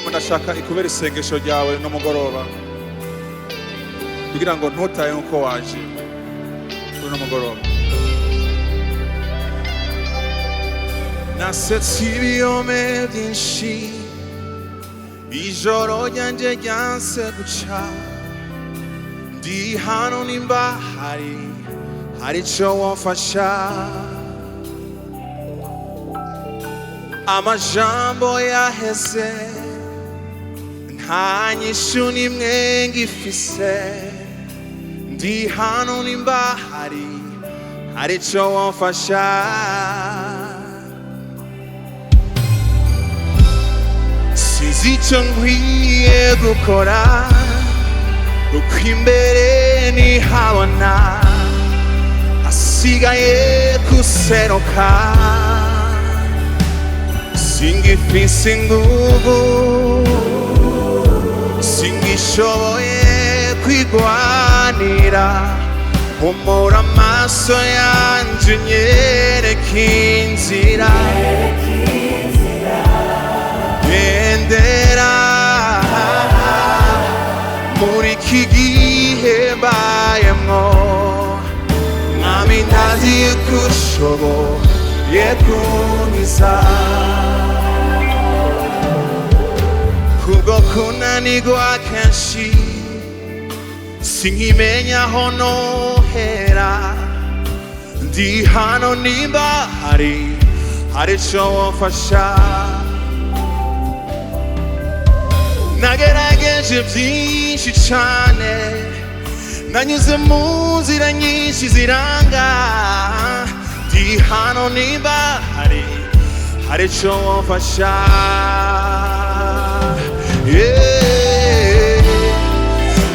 ndirimbo ndashaka ikubera isengesho ryawe no mugoroba kugira ngo ntutaye uko waje no mugoroba. Nasetse ibiyome byinshi ijoro ryanje ryanse guca, ndi hano nimba hari ico wamfasha. Amajambo yaheze nta nyishu nimwe ngifise, ndi hano nimba hari ico wamfasha. Sinzi ico nkwiye gukora uko imbere nihabona, hasigaye guseruka. Singifise inguvu, singishoboye kwigwanira, humura amaso yanje unyereke inzira. Gendera muri iki gihe mbayemwo, mwami ndazi yuko ushoboye kunkiza. Kubwo kunanirwa kenshi sinkimenya aho nohera, ndi hano nimba hari ico wamfasha. Nagerageje byinshi cane, nanyuze mu nzira nyinshi ziranga, ndi hano nimba hari ico wamfasha.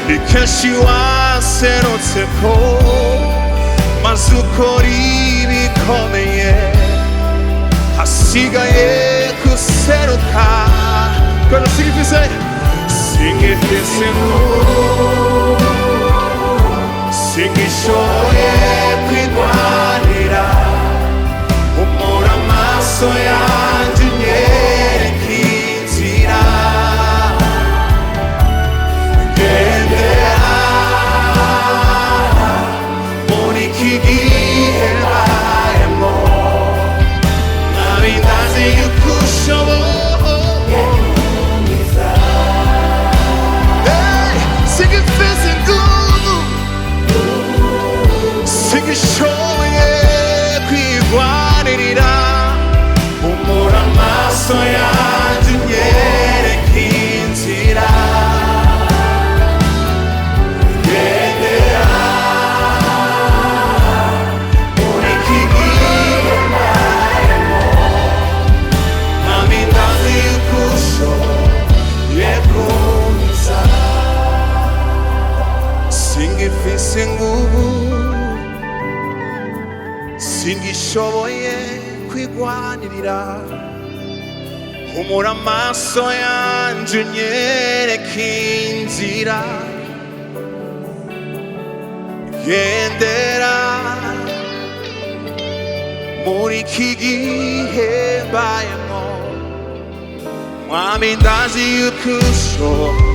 Ni kenshi waserutseko maze ukora ibikomeye, hasigaye guseruka. Quando singifise singishoboye kwigwanira, humura amaso yanje unyereke inzira. Gendera muri iki gihe mbayemwo, mwami ndazi yuko ushoboye. Singishoboye kwigwanirira, humura amaso yanje unyereke inzira. Gendera muri iki gihe mbayemwo, mwami ndazi yuko ushoboye kunkiza. Singifise inguvu, singishoboye kwigwanirira, humura amaso yanje unyereke inzira. Gendera muri iki gihe mbayemwo, mwami ndazi yuko ushoboye